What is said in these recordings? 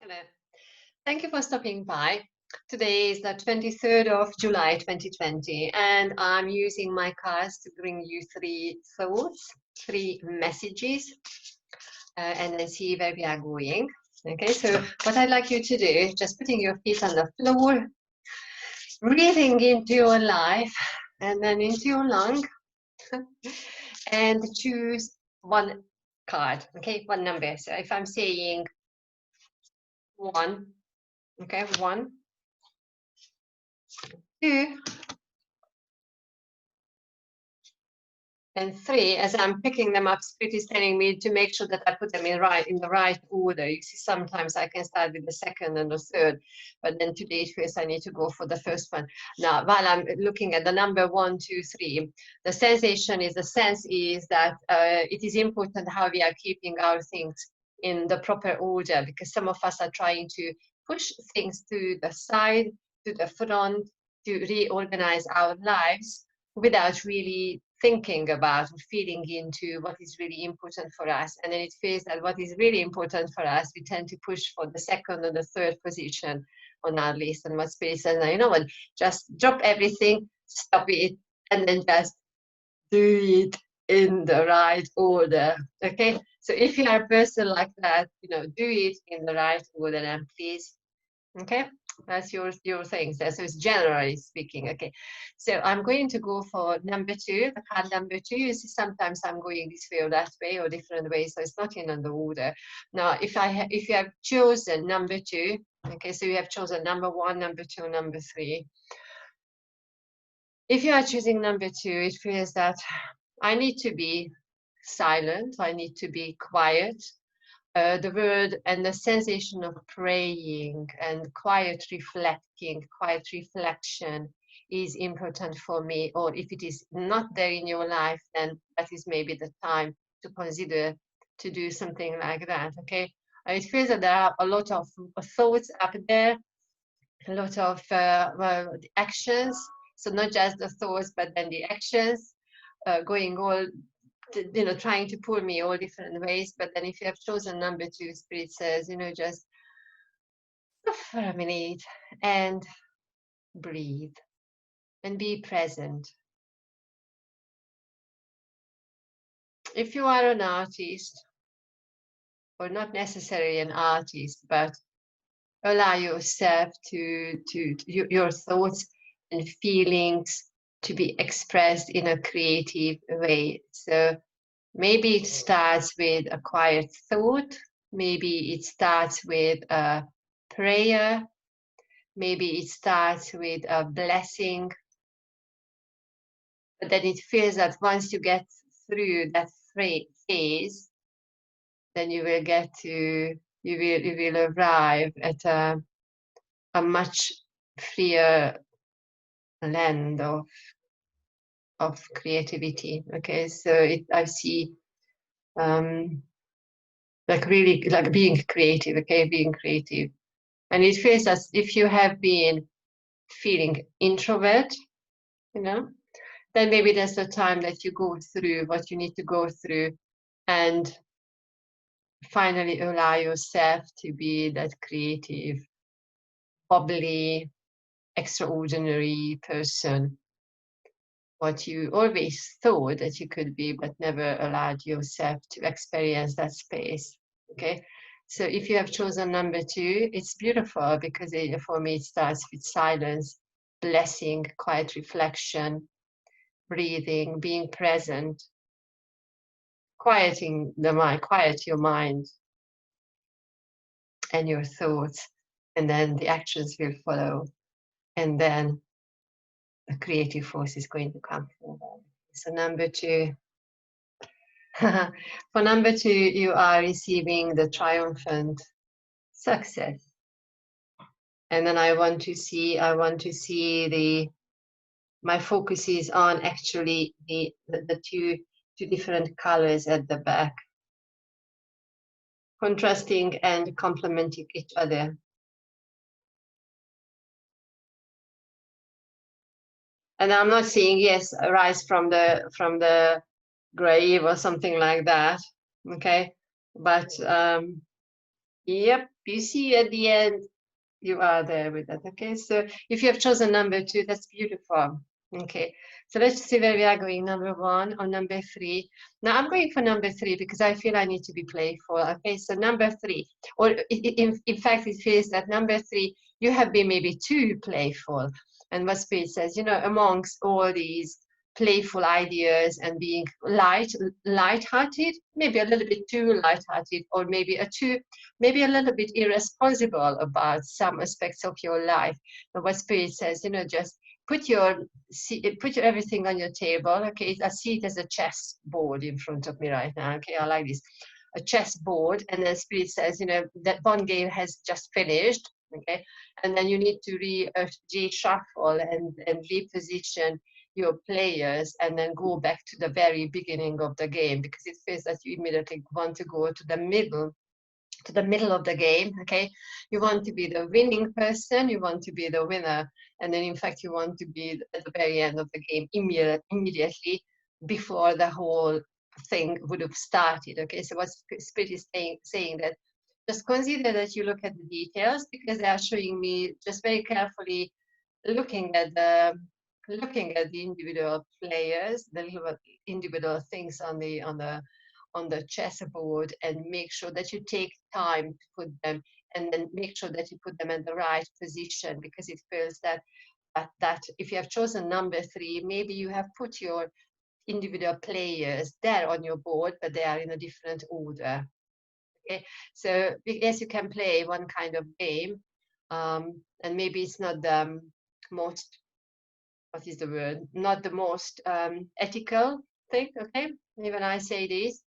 Hello. Thank you for stopping by. Today is the 23rd of July 2020, and I'm using my cards to bring you three thoughts, three messages, and then see where we are going. Okay, so what I'd like you to do is just putting your feet on the floor, breathing into your life and then into your lung, and choose one card, okay, one number. So if I'm saying 1, okay, 1, 2, and 3, as I'm picking them up, Spirit is telling me to make sure that I put them in the right order. You see, sometimes I can start with the second and the third, but then today first I need to go for the first one. Now, while I'm looking at the number 1, 2, 3, the sense is that it is important how we are keeping our things in the proper order, because some of us are trying to push things to the side, to the front, to reorganize our lives without really thinking about or feeding into what is really important for us. And then it feels that what is really important for us, we tend to push for the second or the third position on our list. And what Spirit says, now, you know what, just drop everything, stop it, and then just do it in the right order. Okay, so if you are a person like that, do it in the right order, and please. Okay, that's your thing. So it's generally speaking. Okay, so I'm going to go for number 2, the card number 2. You see, sometimes I'm going this way or that way or different ways, so it's not in the order. Now, if you have chosen number 2, okay, so you have chosen number 1, number 2, number 3. If you are choosing number 2, it feels that I need to be silent, I need to be quiet. The word and the sensation of praying and quiet reflection is important for me. Or if it is not there in your life, then that is maybe the time to consider to do something like that. Okay, it feels that there are a lot of thoughts up there, a lot of actions. So not just the thoughts, but then the actions going all, trying to pull me all different ways. But then if you have chosen number 2, Spirit says, just stop for a minute and breathe and be present. If you are an artist, or not necessarily an artist, but allow yourself to your thoughts and feelings to be expressed in a creative way. So maybe it starts with a quiet thought, maybe it starts with a prayer, maybe it starts with a blessing, but then it feels that once you get through that phase, then you will arrive at a much freer land of creativity. Okay, so I see like really like being creative. Okay, being creative, and it feels as if you have been feeling introvert, then maybe that's the time that you go through what you need to go through and finally allow yourself to be that creative, bubbly, extraordinary person, what you always thought that you could be, but never allowed yourself to experience that space. Okay, so if you have chosen number 2, it's beautiful, because for me it starts with silence, blessing, quiet reflection, breathing, being present, quieting the mind, quiet your mind and your thoughts, and then the actions will follow, and then the creative force is going to come forward. So number 2, for number 2, you are receiving the triumphant success. And then I want to see my focus is on actually the two different colors at the back, contrasting and complementing each other. And I'm not saying yes, rise from the grave or something like that, okay? But Yep, you see at the end, you are there with that. Okay, so if you have chosen number 2, that's beautiful. Okay, so let's see where we are going, number 1 or number 3. Now I'm going for number 3 because I feel I need to be playful. Okay, so number 3, or in fact, it feels that number 3, you have been maybe too playful. And what Spirit says, you know, amongst all these playful ideas and being light-hearted, maybe a little bit too light-hearted, or maybe a little bit irresponsible about some aspects of your life. But what Spirit says, you know, just put your everything on your table. Okay, I see it as a chess board in front of me right now. Okay, I like this, a chess board, and then Spirit says, you know, that one game has just finished. Okay, and then you need to reshuffle and reposition your players, and then go back to the very beginning of the game, because it feels that you immediately want to go to the middle of the game. Okay, you want to be the winning person, you want to be the winner, and then in fact you want to be at the very end of the game immediately before the whole thing would have started. Okay, so what Spirit is saying that just consider that you look at the details, because they are showing me just very carefully looking at the individual players, the little individual things on the chessboard, and make sure that you take time to put them, and then make sure that you put them in the right position, because it feels that if you have chosen number 3, maybe you have put your individual players there on your board, but they are in a different order. Okay, so yes, you can play one kind of game, and maybe it's not the most, what is the word? Not the most ethical thing. Okay, even I say this.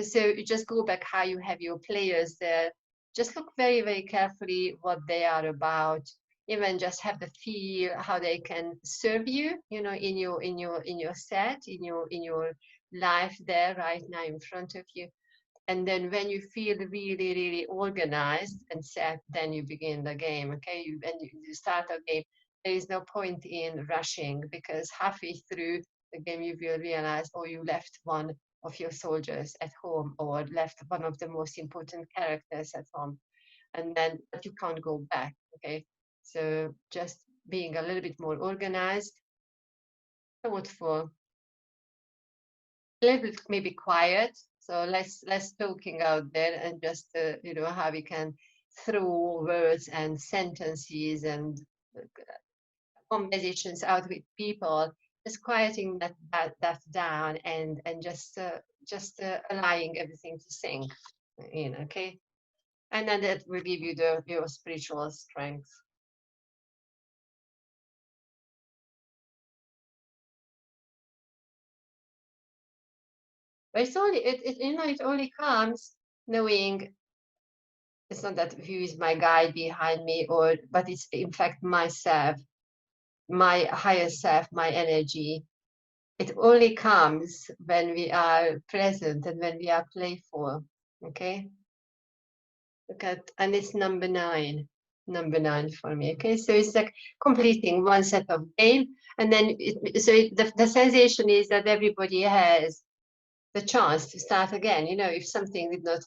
So you just go back how you have your players there. Just look very, very carefully what they are about. Even just have the feel how they can serve you, you know, in your set, in your life there right now in front of you. And then when you feel really, really organized and set, then you begin the game. Okay, you start a game. There is no point in rushing, because halfway through the game you will realize, oh, you left one of your soldiers at home, or left one of the most important characters at home, and then but you can't go back. Okay, so just being a little bit more organized, thoughtful, a little bit maybe quiet, so less talking out there, and just you know, how we can throw words and sentences and uh, conversations out with people, just quieting that down, and just allowing everything to sink in. Okay, and then that will give you your spiritual strength. But it's only it only comes knowing. It's not that who is my guide behind me, but it's in fact myself, my higher self, my energy. It only comes when we are present and when we are playful. Okay, look at, and it's number 9 for me. Okay, so it's like completing one set of game, and then the sensation is that everybody has the chance to start again. You know, if something did not,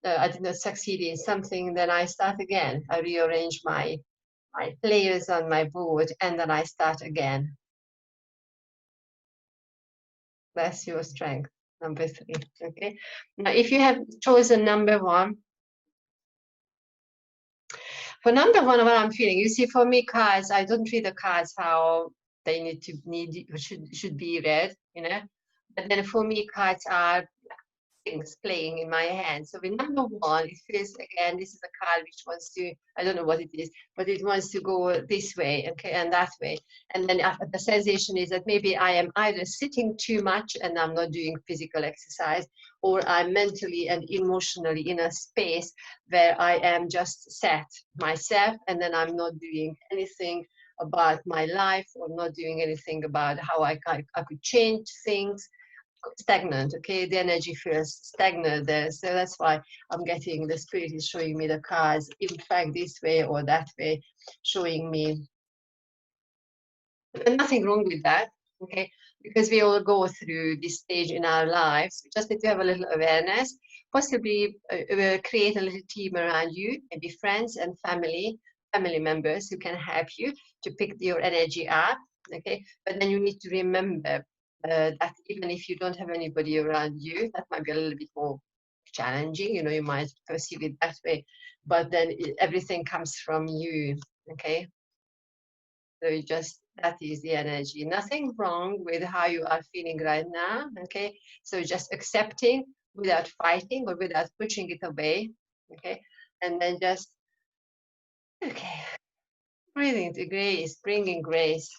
I did not succeed in something, then I start again. I rearrange my players on my board, and then I start again. That's your strength, number 3. Okay. Now, if you have chosen number 1, for number 1, what I'm feeling, you see, for me, cards, I don't read the cards how they should be read, you know. But then for me, cards are things playing in my hand. So with number 1, it feels, again, this is a card which wants to, I don't know what it is, but it wants to go this way, okay, and that way. And then the sensation is that maybe I am either sitting too much and I'm not doing physical exercise, or I'm mentally and emotionally in a space where I am just set myself, and then I'm not doing anything about my life, or not doing anything about how I could change things. Stagnant. Okay, the energy feels stagnant there, so that's why I'm getting, the Spirit is showing me the cards, in fact, this way or that way, showing me, and nothing wrong with that. Okay, because we all go through this stage in our lives. We just need to have a little awareness. possibly create a little team around you, maybe friends and family members who can help you to pick your energy up. Okay, but then you need to remember that even if you don't have anybody around you, that might be a little bit more challenging. You know, you might perceive it that way, but then everything comes from you. Okay, so you just, that is the energy. Nothing wrong with how you are feeling right now. Okay, so just accepting without fighting or without pushing it away. Okay, and then just, okay, breathing to grace, bringing grace,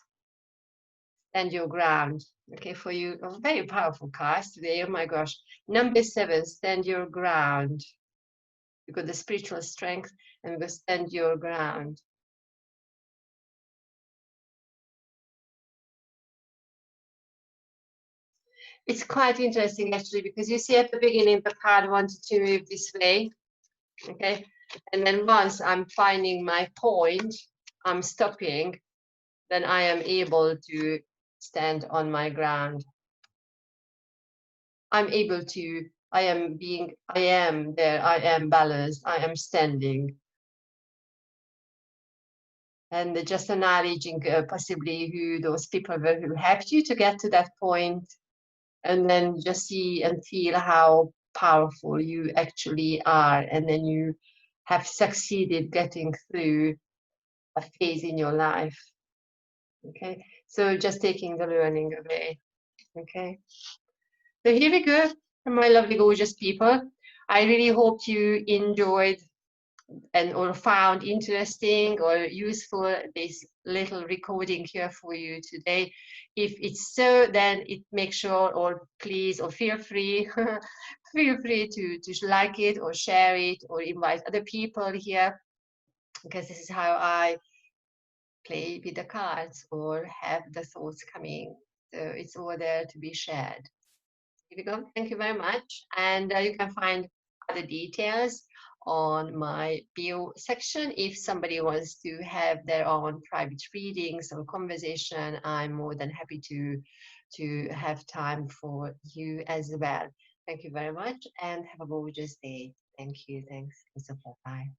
stand your ground. Okay, for you, a very powerful card today. Oh my gosh. Number 7, stand your ground. You got the spiritual strength, and we go stand your ground. It's quite interesting actually, because you see at the beginning the card wanted to move this way. Okay, and then once I'm finding my point, I'm stopping, then I am able to stand on my ground. I'm able to, I am there, I am balanced, I am standing. And just acknowledging possibly who those people were who helped you to get to that point, and then just see and feel how powerful you actually are, and then you have succeeded getting through a phase in your life. Okay, so just taking the learning away. Okay, so here we go, my lovely gorgeous people. I really hope you enjoyed and or found interesting or useful this little recording here for you today. If it's so, then it make sure, or please, or feel free feel free to like it or share it or invite other people here, because this is how I play with the cards or have the thoughts coming. So it's all there to be shared. Here we go. Thank you very much. And you can find other details on my bio section. If somebody wants to have their own private readings or conversation, I'm more than happy to have time for you as well. Thank you very much and have a gorgeous day. Thank you. Thanks. And so bye.